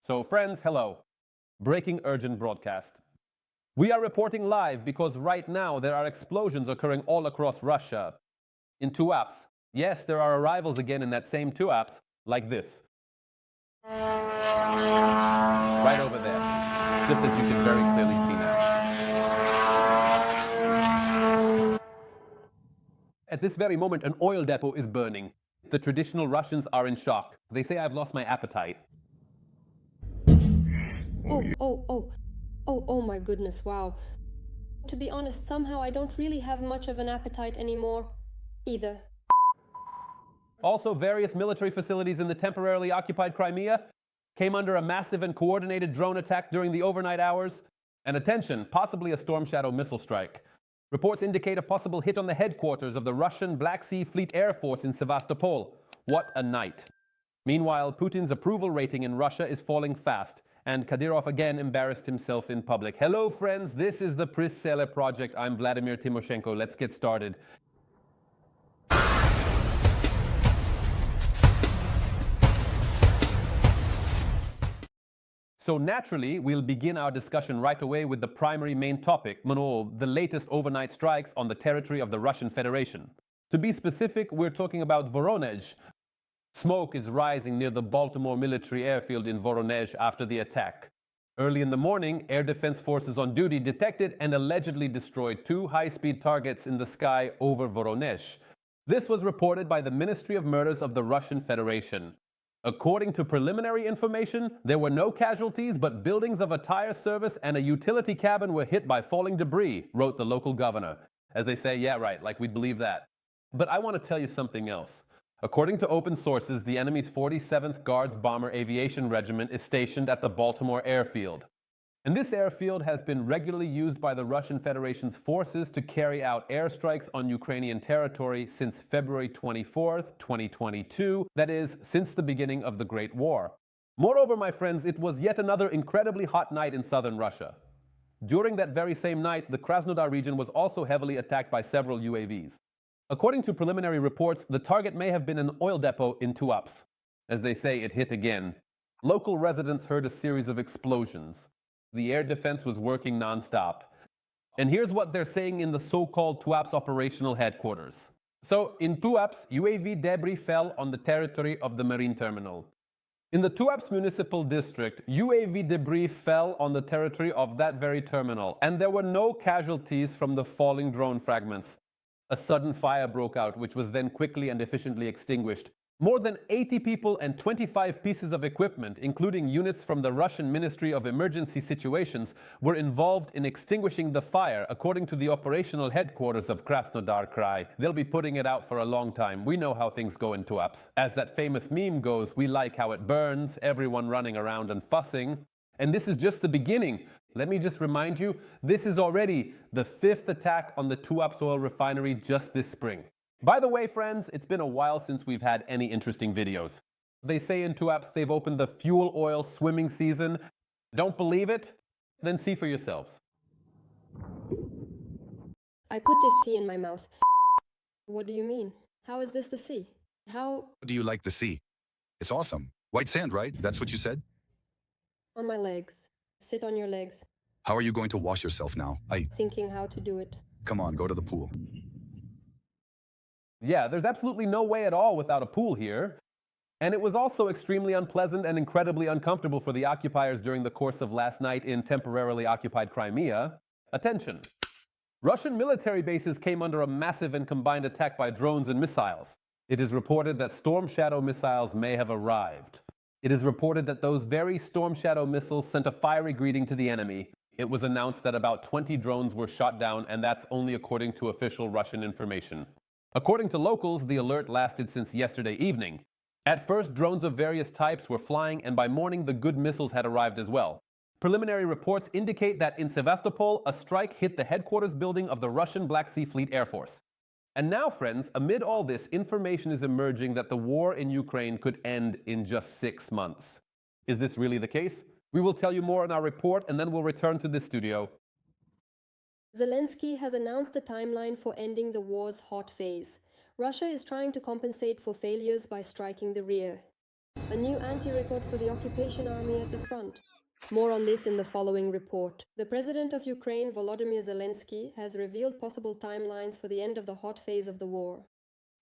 So friends, hello. Breaking urgent broadcast. We are reporting live because right now there are explosions occurring all across Russia. In Tuapse. Yes, there are arrivals again in that same Tuapse, like this. Right over there. Just as you can very clearly see now. At this very moment, an oil depot is burning. The traditional Russians are in shock. They say I've lost my appetite. Oh my goodness, wow. To be honest, somehow I don't really have much of an appetite anymore, either. Also, various military facilities in the temporarily occupied Crimea came under a massive and coordinated drone attack during the overnight hours. And attention, possibly a Storm Shadow missile strike. Reports indicate a possible hit on the headquarters of the Russian Black Sea Fleet Air Force in Sevastopol. What a night. Meanwhile, Putin's approval rating in Russia is falling fast, and Kadyrov again embarrassed himself in public. Hello, friends. This is the Priscilla Project. I'm Vladimir Timoshenko. Let's get started. So naturally, we'll begin our discussion right away with the primary main topic, the latest overnight strikes on the territory of the Russian Federation. To be specific, we're talking about Voronezh. Smoke is rising near the Baltimor military airfield in Voronezh after the attack. Early in the morning, air defense forces on duty detected and allegedly destroyed 2 high-speed targets in the sky over Voronezh. This was reported by the Ministry of Murders of the Russian Federation. According to preliminary information, there were no casualties, but buildings of a tire service and a utility cabin were hit by falling debris, wrote the local governor. As they say, yeah, right, like we'd believe that. But I want to tell you something else. According to open sources, the enemy's 47th Guards Bomber Aviation Regiment is stationed at the Baltimore airfield. And this airfield has been regularly used by the Russian Federation's forces to carry out airstrikes on Ukrainian territory since February 24th, 2022, that is, since the beginning of the Great War. Moreover, my friends, it was yet another incredibly hot night in southern Russia. During that very same night, the Krasnodar region was also heavily attacked by several UAVs. According to preliminary reports, the target may have been an oil depot in Tuapse. As they say, it hit again. Local residents heard a series of explosions. The air defense was working non-stop. And here's what they're saying in the so-called Tuapse operational headquarters. So, in Tuapse, UAV debris fell on the territory of the marine terminal. In the Tuapse municipal district, UAV debris fell on the territory of that very terminal, and there were no casualties from the falling drone fragments. A sudden fire broke out, which was then quickly and efficiently extinguished. More than 80 people and 25 pieces of equipment, including units from the Russian Ministry of Emergency Situations, were involved in extinguishing the fire, according to the operational headquarters of Krasnodar Krai. They'll be putting it out for a long time. We know how things go in Tuapse. As that famous meme goes, we like how it burns, everyone running around and fussing. And this is just the beginning. Let me just remind you, this is already the 5th attack on the Tuapse oil refinery just this spring. By the way, friends, it's been a while since we've had any interesting videos. They say in Tuapse they've opened the fuel oil swimming season. Don't believe it? Then see for yourselves. I put this sea in my mouth. What do you mean? How is this the sea? How? Do you like the sea? It's awesome. White sand, right? That's what you said? On my legs. Sit on your legs. How are you going to wash yourself now? Thinking how to do it. Come on, go to the pool. Yeah, there's absolutely no way at all without a pool here. And it was also extremely unpleasant and incredibly uncomfortable for the occupiers during the course of last night in temporarily occupied Crimea. Attention! Russian military bases came under a massive and combined attack by drones and missiles. It is reported that Storm Shadow missiles may have arrived. It is reported that those very Storm Shadow missiles sent a fiery greeting to the enemy. It was announced that about 20 drones were shot down, and that's only according to official Russian information. According to locals, the alert lasted since yesterday evening. At first, drones of various types were flying, and by morning the good missiles had arrived as well. Preliminary reports indicate that in Sevastopol, a strike hit the headquarters building of the Russian Black Sea Fleet Air Force. And now, friends, amid all this, information is emerging that the war in Ukraine could end in just 6 months. Is this really the case? We will tell you more in our report, and then we'll return to this studio. Zelensky has announced a timeline for ending the war's hot phase. Russia is trying to compensate for failures by striking the rear. A new anti-record for the occupation army at the front. More on this in the following report. The President of Ukraine, Volodymyr Zelensky, has revealed possible timelines for the end of the hot phase of the war.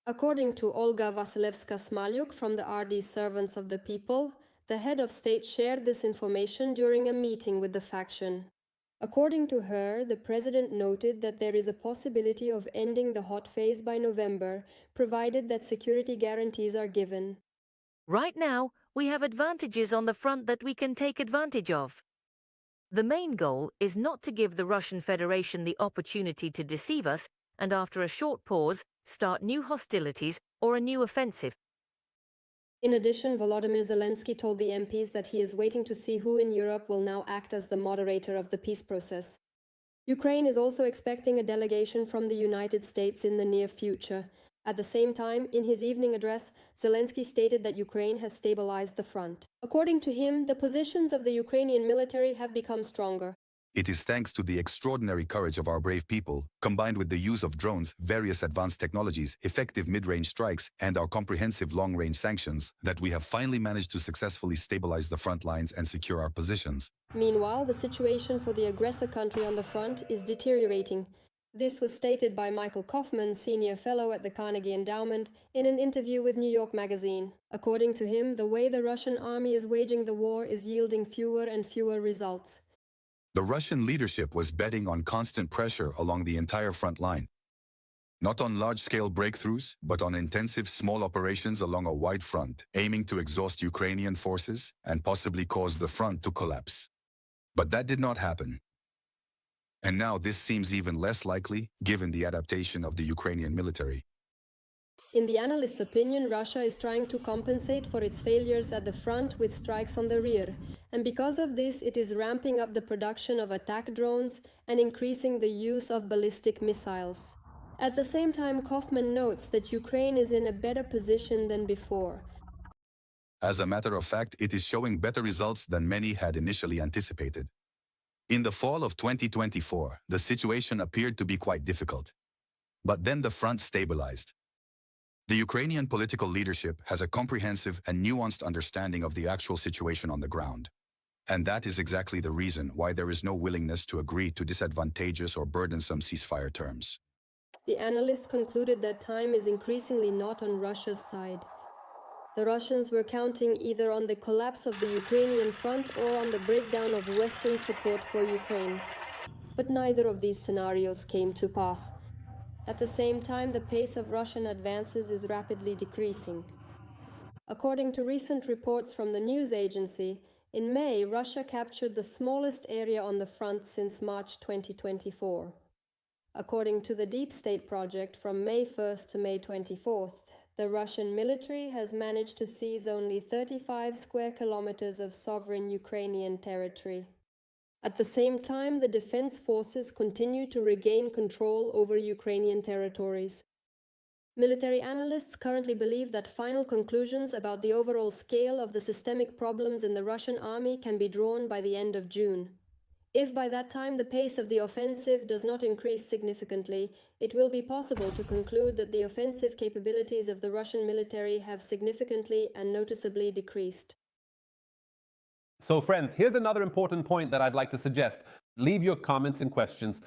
According to Olga Vasilevska-Smalyuk from the RD Servants of the People, the head of state shared this information during a meeting with the faction. According to her, the president noted that there is a possibility of ending the hot phase by November, provided that security guarantees are given. Right now, we have advantages on the front that we can take advantage of. The main goal is not to give the Russian Federation the opportunity to deceive us and after a short pause, start new hostilities or a new offensive. In addition, Volodymyr Zelensky told the MPs that he is waiting to see who in Europe will now act as the moderator of the peace process. Ukraine is also expecting a delegation from the United States in the near future. At the same time, in his evening address, Zelensky stated that Ukraine has stabilized the front. According to him, the positions of the Ukrainian military have become stronger. It is thanks to the extraordinary courage of our brave people, combined with the use of drones, various advanced technologies, effective mid-range strikes, and our comprehensive long-range sanctions, that we have finally managed to successfully stabilize the front lines and secure our positions. Meanwhile, the situation for the aggressor country on the front is deteriorating. This was stated by Michael Kaufman, senior fellow at the Carnegie Endowment, in an interview with New York Magazine. According to him, the way the Russian army is waging the war is yielding fewer and fewer results. The Russian leadership was betting on constant pressure along the entire front line. Not on large-scale breakthroughs, but on intensive small operations along a wide front, aiming to exhaust Ukrainian forces and possibly cause the front to collapse. But that did not happen. And now this seems even less likely, given the adaptation of the Ukrainian military. In the analyst's opinion, Russia is trying to compensate for its failures at the front with strikes on the rear, and because of this it is ramping up the production of attack drones and increasing the use of ballistic missiles. At the same time, Kaufman notes that Ukraine is in a better position than before. As a matter of fact, it is showing better results than many had initially anticipated. In the fall of 2024, the situation appeared to be quite difficult. But then the front stabilized. The Ukrainian political leadership has a comprehensive and nuanced understanding of the actual situation on the ground. And that is exactly the reason why there is no willingness to agree to disadvantageous or burdensome ceasefire terms. The analyst concluded that time is increasingly not on Russia's side. The Russians were counting either on the collapse of the Ukrainian front or on the breakdown of Western support for Ukraine. But neither of these scenarios came to pass. At the same time, the pace of Russian advances is rapidly decreasing. According to recent reports from the news agency, in May, Russia captured the smallest area on the front since March 2024. According to the Deep State project, from May 1st to May 24th, the Russian military has managed to seize only 35 square kilometers of sovereign Ukrainian territory. At the same time, the defense forces continue to regain control over Ukrainian territories. Military analysts currently believe that final conclusions about the overall scale of the systemic problems in the Russian army can be drawn by the end of June. If by that time the pace of the offensive does not increase significantly, it will be possible to conclude that the offensive capabilities of the Russian military have significantly and noticeably decreased. So friends, here's another important point that I'd like to suggest. Leave your comments and questions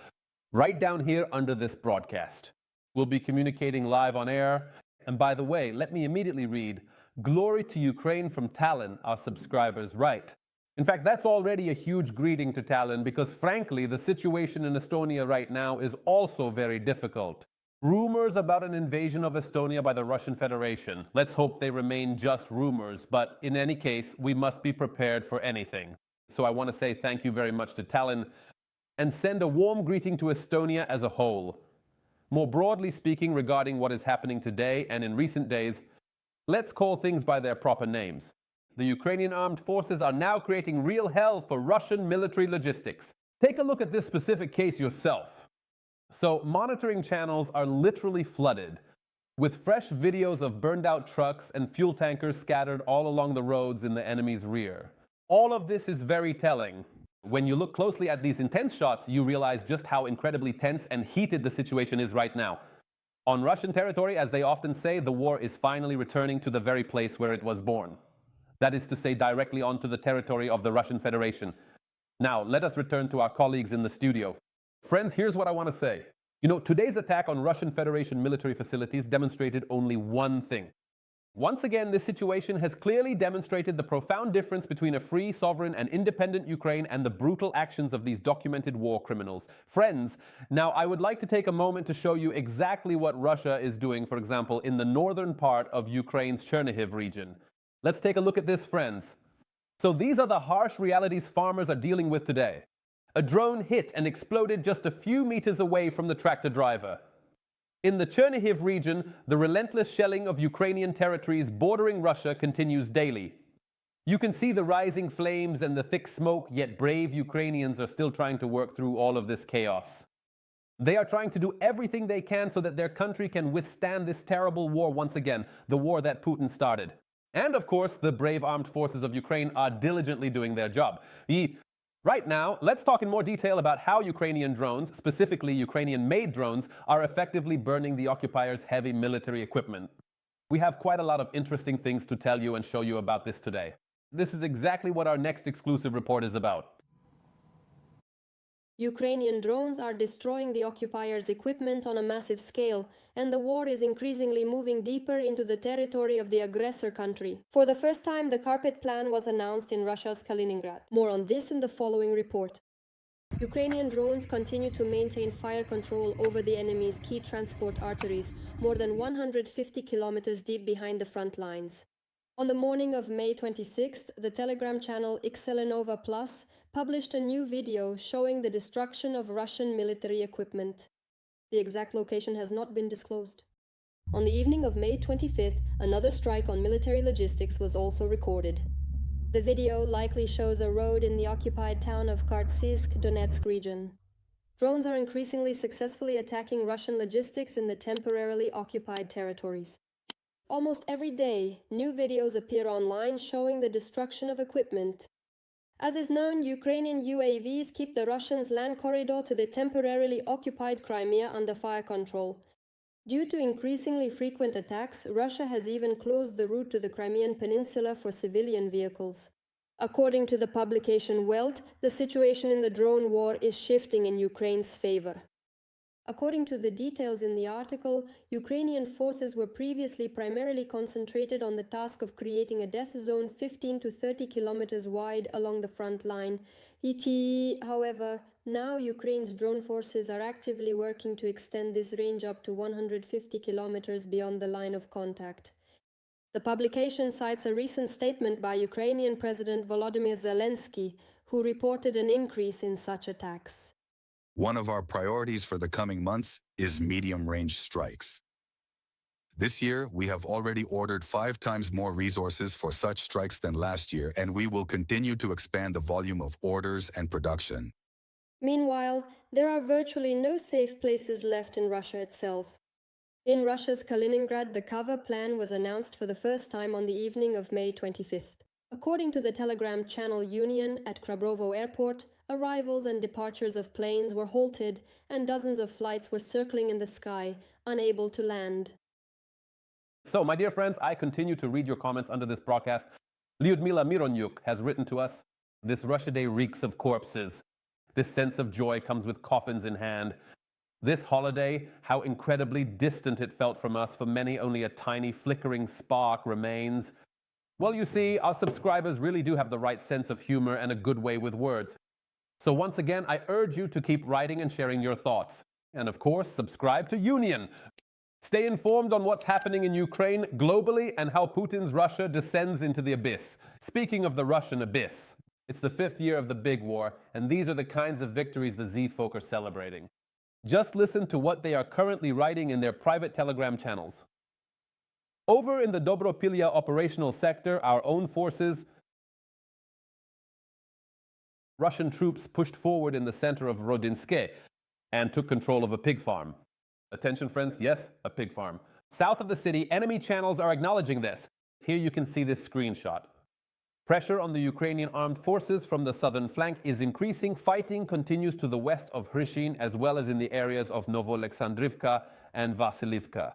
right down here under this broadcast. We'll be communicating live on air. And by the way, let me immediately read, "Glory to Ukraine" from Tallinn, our subscribers write. In fact, that's already a huge greeting to Tallinn because frankly, the situation in Estonia right now is also very difficult. Rumors about an invasion of Estonia by the Russian Federation. Let's hope they remain just rumors, but in any case, we must be prepared for anything. So I want to say thank you very much to Tallinn and send a warm greeting to Estonia as a whole. More broadly speaking, regarding what is happening today and in recent days, let's call things by their proper names. The Ukrainian armed forces are now creating real hell for Russian military logistics. Take a look at this specific case yourself. So, monitoring channels are literally flooded with fresh videos of burned out trucks and fuel tankers scattered all along the roads in the enemy's rear. All of this is very telling. When you look closely at these intense shots, you realize just how incredibly tense and heated the situation is right now. On Russian territory, as they often say, the war is finally returning to the very place where it was born. that is to say directly onto the territory of the Russian Federation. Now, let us return to our colleagues in the studio. Friends, here's what I want to say. Today's attack on Russian Federation military facilities demonstrated only one thing. Once again, this situation has clearly demonstrated the profound difference between a free, sovereign, and independent Ukraine and the brutal actions of these documented war criminals. Friends, now I would like to take a moment to show you exactly what Russia is doing, for example, in the northern part of Ukraine's Chernihiv region. Let's take a look at this, friends. So these are the harsh realities farmers are dealing with today. A drone hit and exploded just a few meters away from the tractor driver. In the Chernihiv region, the relentless shelling of Ukrainian territories bordering Russia continues daily. You can see the rising flames and the thick smoke, yet brave Ukrainians are still trying to work through all of this chaos. They are trying to do everything they can so that their country can withstand this terrible war once again, the war that Putin started. And of course, the brave armed forces of Ukraine are diligently doing their job. Right now, let's talk in more detail about how Ukrainian drones, specifically Ukrainian-made drones, are effectively burning the occupiers' heavy military equipment. We have quite a lot of interesting things to tell you and show you about this today. This is exactly what our next exclusive report is about. Ukrainian drones are destroying the occupiers' equipment on a massive scale, and the war is increasingly moving deeper into the territory of the aggressor country. For the first time, the carpet plan was announced in Russia's Kaliningrad. More on this in the following report. Ukrainian drones continue to maintain fire control over the enemy's key transport arteries, more than 150 kilometers deep behind the front lines. On the morning of May 26th, the Telegram channel Xelenova Plus published a new video showing the destruction of Russian military equipment. The exact location has not been disclosed. On the evening of May 25th, another strike on military logistics was also recorded. The video likely shows a road in the occupied town of Kartsysk, Donetsk region. Drones are increasingly successfully attacking Russian logistics in the temporarily occupied territories. Almost every day, new videos appear online showing the destruction of equipment. As is known, Ukrainian UAVs keep the Russians' land corridor to the temporarily occupied Crimea under fire control. Due to increasingly frequent attacks, Russia has even closed the route to the Crimean Peninsula for civilian vehicles. According to the publication Welt, the situation in the drone war is shifting in Ukraine's favor. According to the details in the article, Ukrainian forces were previously primarily concentrated on the task of creating a death zone 15 to 30 kilometers wide along the front line. However, now Ukraine's drone forces are actively working to extend this range up to 150 kilometers beyond the line of contact. The publication cites a recent statement by Ukrainian President Volodymyr Zelensky, who reported an increase in such attacks. One of our priorities for the coming months is medium-range strikes. This year, we have already ordered 5 times more resources for such strikes than last year, and we will continue to expand the volume of orders and production. Meanwhile, there are virtually no safe places left in Russia itself. In Russia's Kaliningrad, the cover plan was announced for the first time on the evening of May 25th. According to the Telegram channel Union at Krabrovo Airport, arrivals and departures of planes were halted and dozens of flights were circling in the sky, unable to land. So, my dear friends, I continue to read your comments under this broadcast. Lyudmila Mironyuk has written to us, "This Russia Day reeks of corpses. This sense of joy comes with coffins in hand. This holiday, how incredibly distant it felt from us. For many, only a tiny flickering spark remains." Well, you see, our subscribers really do have the right sense of humor and a good way with words. So once again, I urge you to keep writing and sharing your thoughts. And of course, subscribe to Union. Stay informed on what's happening in Ukraine globally and how Putin's Russia descends into the abyss. Speaking of the Russian abyss, it's the 5th year of the big war, and these are the kinds of victories the Z-folk are celebrating. Just listen to what they are currently writing in their private Telegram channels. Over in the Dobropilya operational sector, our own forces, Russian troops pushed forward in the center of Rodinske and took control of a pig farm. Attention, friends, yes, a pig farm. South of the city, enemy channels are acknowledging this. Here you can see this screenshot. Pressure on the Ukrainian armed forces from the southern flank is increasing. Fighting continues to the west of Hryshin as well as in the areas of Novoalexandrivka and Vasilivka.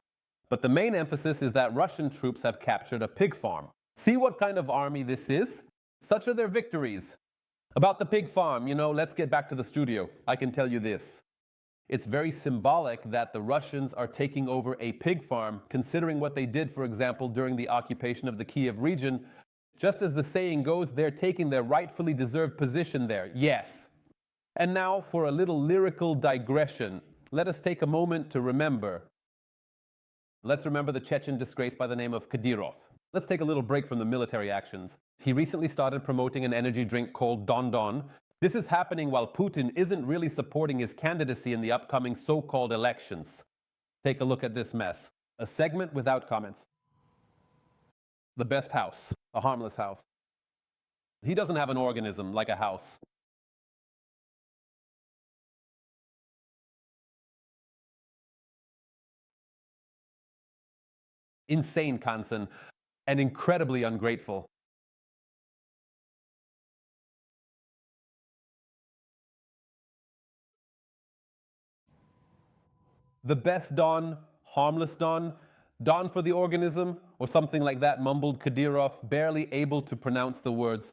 But the main emphasis is that Russian troops have captured a pig farm. See what kind of army this is? Such are their victories. About the pig farm, let's get back to the studio. I can tell you this. It's very symbolic that the Russians are taking over a pig farm, considering what they did, for example, during the occupation of the Kyiv region. Just as the saying goes, they're taking their rightfully deserved position there. Yes. And now for a little lyrical digression. Let us take a moment to remember. Let's remember the Chechen disgrace by the name of Kadyrov. Let's take a little break from the military actions. He recently started promoting an energy drink called Don Don. This is happening while Putin isn't really supporting his candidacy in the upcoming so-called elections. Take a look at this mess. A segment without comments. The best house, a harmless house. He doesn't have an organism like a house. Insane, Kansen, and incredibly ungrateful. The best Don, harmless Don, Don for the organism, or something like that, mumbled Kadyrov, barely able to pronounce the words.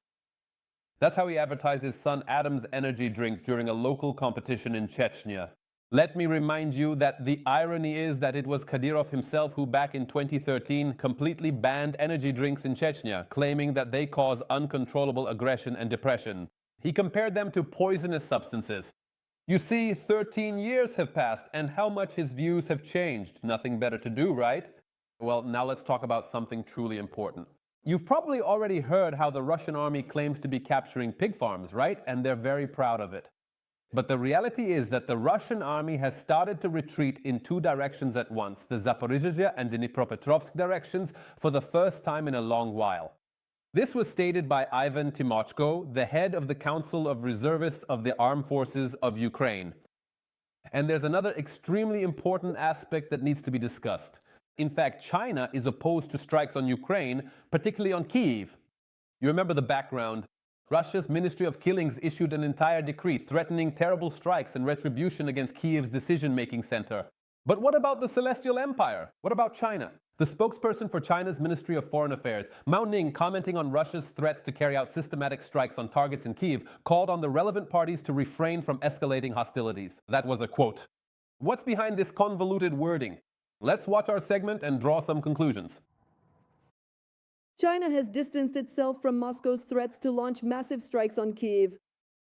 That's how he advertised his son Adam's energy drink during a local competition in Chechnya. Let me remind you that the irony is that it was Kadyrov himself who back in 2013 completely banned energy drinks in Chechnya, claiming that they cause uncontrollable aggression and depression. He compared them to poisonous substances. You see, 13 years have passed, and how much his views have changed. Nothing better to do, right? Well, now let's talk about something truly important. You've probably already heard how the Russian army claims to be capturing pig farms, right? And they're very proud of it. But the reality is that the Russian army has started to retreat in two directions at once, the Zaporizhzhia and Dnipropetrovsk directions, for the first time in a long while. This was stated by Ivan Timochko, the head of the Council of Reservists of the Armed Forces of Ukraine. And there's another extremely important aspect that needs to be discussed. In fact, China is opposed to strikes on Ukraine, particularly on Kyiv. You remember the background. Russia's Ministry of Killings issued an entire decree threatening terrible strikes and retribution against Kyiv's decision-making center. But what about the Celestial Empire? What about China? The spokesperson for China's Ministry of Foreign Affairs, Mao Ning, commenting on Russia's threats to carry out systematic strikes on targets in Kyiv, called on the relevant parties to refrain from escalating hostilities. That was a quote. What's behind this convoluted wording? Let's watch our segment and draw some conclusions. China has distanced itself from Moscow's threats to launch massive strikes on Kyiv.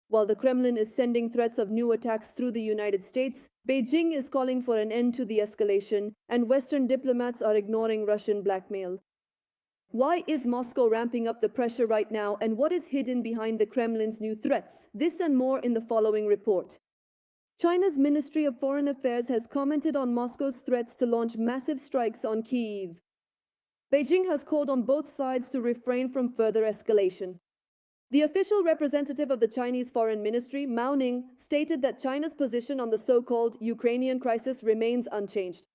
While the Kremlin is sending threats of new attacks through the United States, Beijing is calling for an end to the escalation, and Western diplomats are ignoring Russian blackmail. Why is Moscow ramping up the pressure right now, and what is hidden behind the Kremlin's new threats? This and more in the following report. China's Ministry of Foreign Affairs has commented on Moscow's threats to launch massive strikes on Kyiv. Beijing has called on both sides to refrain from further escalation. The official representative of the Chinese Foreign Ministry, Mao Ning, stated that China's position on the so-called Ukrainian crisis remains unchanged.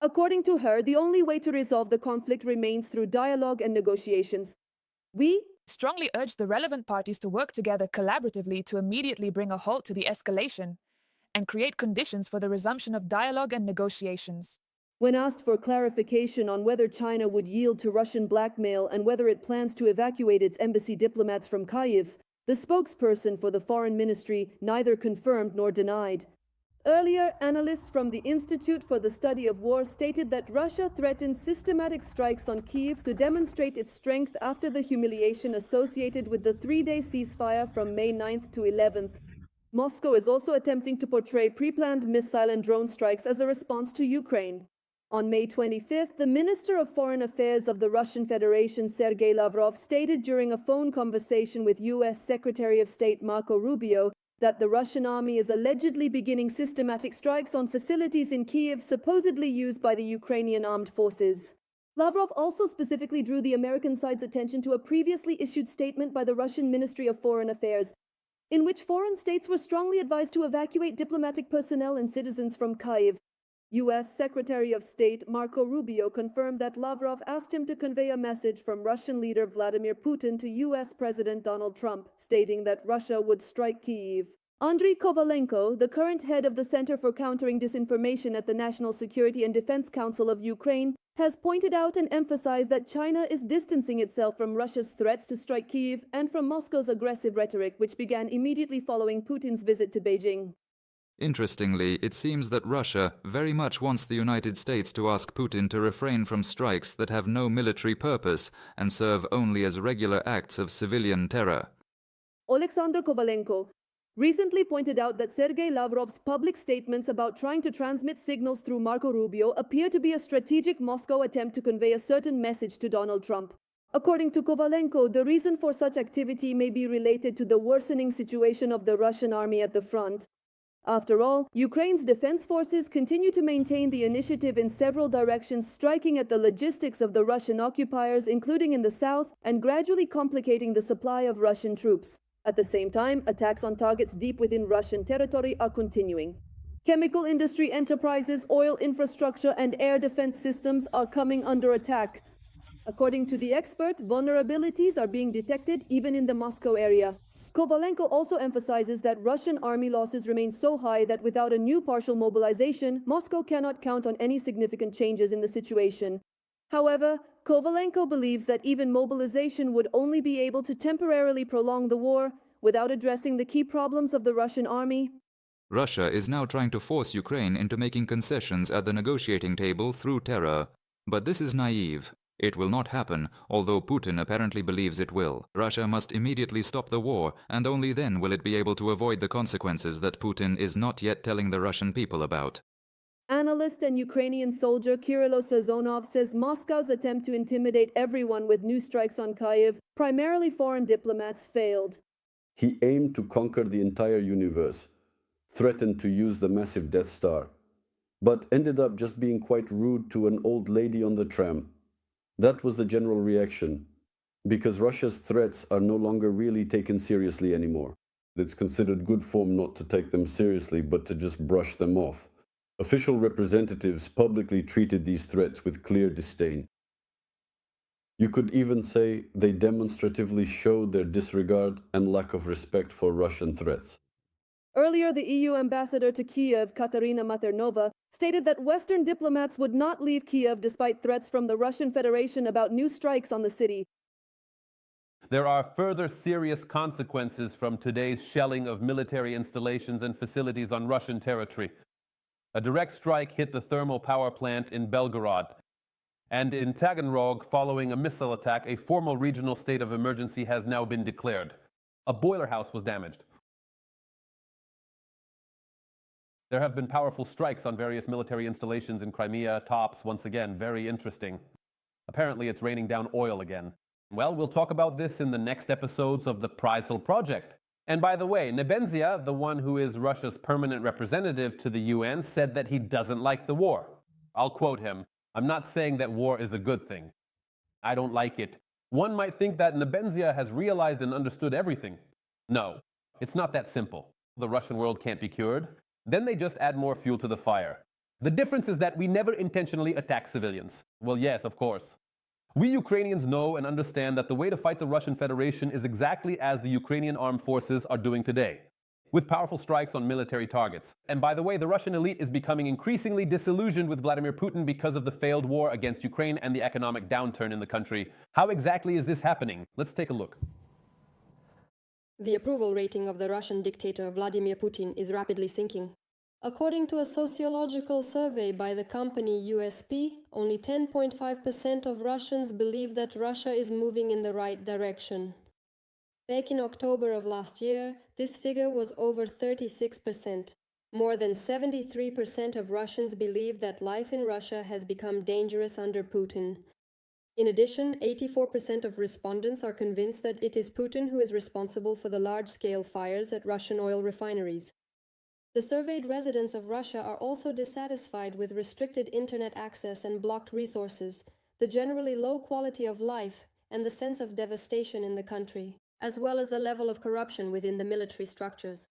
According to her, the only way to resolve the conflict remains through dialogue and negotiations. We strongly urge the relevant parties to work together collaboratively to immediately bring a halt to the escalation and create conditions for the resumption of dialogue and negotiations. When asked for clarification on whether China would yield to Russian blackmail and whether it plans to evacuate its embassy diplomats from Kyiv, the spokesperson for the Foreign Ministry neither confirmed nor denied. Earlier, analysts from the Institute for the Study of War stated that Russia threatened systematic strikes on Kyiv to demonstrate its strength after the humiliation associated with the three-day ceasefire from May 9th to 11th. Moscow is also attempting to portray pre-planned missile and drone strikes as a response to Ukraine. On May 25th, the Minister of Foreign Affairs of the Russian Federation, Sergei Lavrov, stated during a phone conversation with U.S. Secretary of State Marco Rubio that the Russian army is allegedly beginning systematic strikes on facilities in Kyiv supposedly used by the Ukrainian armed forces. Lavrov also specifically drew the American side's attention to a previously issued statement by the Russian Ministry of Foreign Affairs, in which foreign states were strongly advised to evacuate diplomatic personnel and citizens from Kyiv. U.S. Secretary of State Marco Rubio confirmed that Lavrov asked him to convey a message from Russian leader Vladimir Putin to U.S. President Donald Trump, stating that Russia would strike Kyiv. Andriy Kovalenko, the current head of the Center for Countering Disinformation at the National Security and Defense Council of Ukraine, has pointed out and emphasized that China is distancing itself from Russia's threats to strike Kyiv and from Moscow's aggressive rhetoric, which began immediately following Putin's visit to Beijing. Interestingly, it seems that Russia very much wants the United States to ask Putin to refrain from strikes that have no military purpose and serve only as regular acts of civilian terror. Alexander Kovalenko recently pointed out that Sergei Lavrov's public statements about trying to transmit signals through Marco Rubio appear to be a strategic Moscow attempt to convey a certain message to Donald Trump. According to Kovalenko, the reason for such activity may be related to the worsening situation of the Russian army at the front. After all, Ukraine's defense forces continue to maintain the initiative in several directions, striking at the logistics of the Russian occupiers, including in the south, and gradually complicating the supply of Russian troops. At the same time, attacks on targets deep within Russian territory are continuing. Chemical industry enterprises, oil infrastructure, and air defense systems are coming under attack. According to the expert, vulnerabilities are being detected even in the Moscow area. Kovalenko also emphasizes that Russian army losses remain so high that without a new partial mobilization, Moscow cannot count on any significant changes in the situation. However, Kovalenko believes that even mobilization would only be able to temporarily prolong the war without addressing the key problems of the Russian army. Russia is now trying to force Ukraine into making concessions at the negotiating table through terror. But this is naive. It will not happen, although Putin apparently believes it will. Russia must immediately stop the war, and only then will it be able to avoid the consequences that Putin is not yet telling the Russian people about. Analyst and Ukrainian soldier Kyrylo Sazonov says Moscow's attempt to intimidate everyone with new strikes on Kyiv, primarily foreign diplomats, failed. He aimed to conquer the entire universe, threatened to use the massive Death Star, but ended up just being quite rude to an old lady on the tram. That was the general reaction, because Russia's threats are no longer really taken seriously anymore. It's considered good form not to take them seriously, but to just brush them off. Official representatives publicly treated these threats with clear disdain. You could even say they demonstratively showed their disregard and lack of respect for Russian threats. Earlier, the EU ambassador to Kyiv, Katerina Maternova, stated that Western diplomats would not leave Kyiv despite threats from the Russian Federation about new strikes on the city. There are further serious consequences from today's shelling of military installations and facilities on Russian territory. A direct strike hit the thermal power plant in Belgorod. And in Taganrog, following a missile attack, a formal regional state of emergency has now been declared. A boiler house was damaged. There have been powerful strikes on various military installations in Crimea, Tuapse, once again, very interesting. Apparently it's raining down oil again. Well, we'll talk about this in the next episodes of the Prizl Project. And by the way, Nebenzia, the one who is Russia's permanent representative to the UN, said that he doesn't like the war. I'll quote him, "I'm not saying that war is a good thing. I don't like it. One might think that Nebenzia has realized and understood everything. No, it's not that simple. The Russian world can't be cured. Then they just add more fuel to the fire. The difference is that we never intentionally attack civilians. Well, yes, of course. We Ukrainians know and understand that the way to fight the Russian Federation is exactly as the Ukrainian armed forces are doing today, with powerful strikes on military targets. And by the way, the Russian elite is becoming increasingly disillusioned with Vladimir Putin because of the failed war against Ukraine and the economic downturn in the country. How exactly is this happening? Let's take a look. The approval rating of the Russian dictator Vladimir Putin is rapidly sinking. According to a sociological survey by the company USP, only 10.5% of Russians believe that Russia is moving in the right direction. Back in October of last year, this figure was over 36%. More than 73% of Russians believe that life in Russia has become dangerous under Putin. In addition, 84% of respondents are convinced that it is Putin who is responsible for the large-scale fires at Russian oil refineries. The surveyed residents of Russia are also dissatisfied with restricted internet access and blocked resources, the generally low quality of life, and the sense of devastation in the country, as well as the level of corruption within the military structures.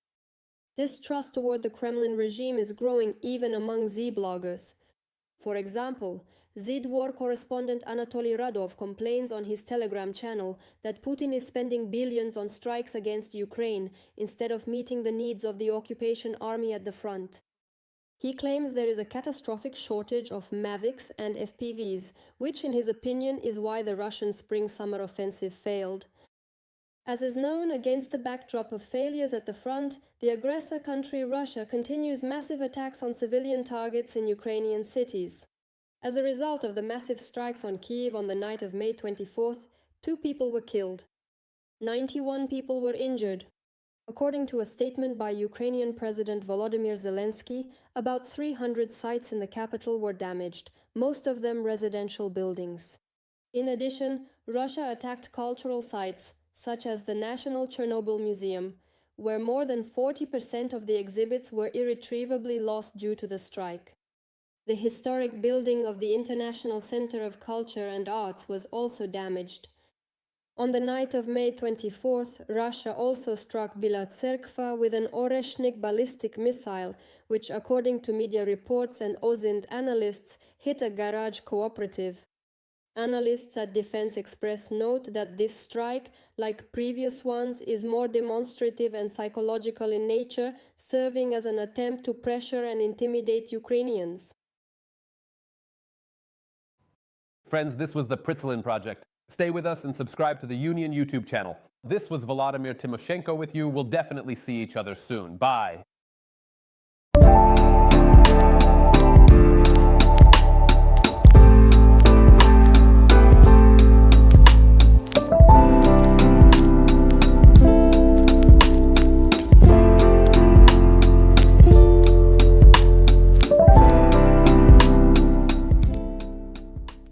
Distrust toward the Kremlin regime is growing even among Z bloggers. For example, Z war correspondent Anatoly Radov complains on his Telegram channel that Putin is spending billions on strikes against Ukraine instead of meeting the needs of the occupation army at the front. He claims there is a catastrophic shortage of Mavics and FPVs, which in his opinion is why the Russian spring-summer offensive failed. As is known, against the backdrop of failures at the front, the aggressor country Russia continues massive attacks on civilian targets in Ukrainian cities. As a result of the massive strikes on Kyiv on the night of May 24th, 2 people were killed. 91 people were injured. According to a statement by Ukrainian President Volodymyr Zelensky, about 300 sites in the capital were damaged, most of them residential buildings. In addition, Russia attacked cultural sites, such as the National Chernobyl Museum, where more than 40% of the exhibits were irretrievably lost due to the strike. The historic building of the International Center of Culture and Arts was also damaged. On the night of May 24th, Russia also struck Bila Tserkva with an Oreshnik ballistic missile, which, according to media reports and OSINT analysts, hit a garage cooperative. Analysts at Defense Express note that this strike, like previous ones, is more demonstrative and psychological in nature, serving as an attempt to pressure and intimidate Ukrainians. Friends, this was the Pritzlin Project. Stay with us and subscribe to the Union YouTube channel. This was Volodymyr Timoshenko with you. We'll definitely see each other soon. Bye.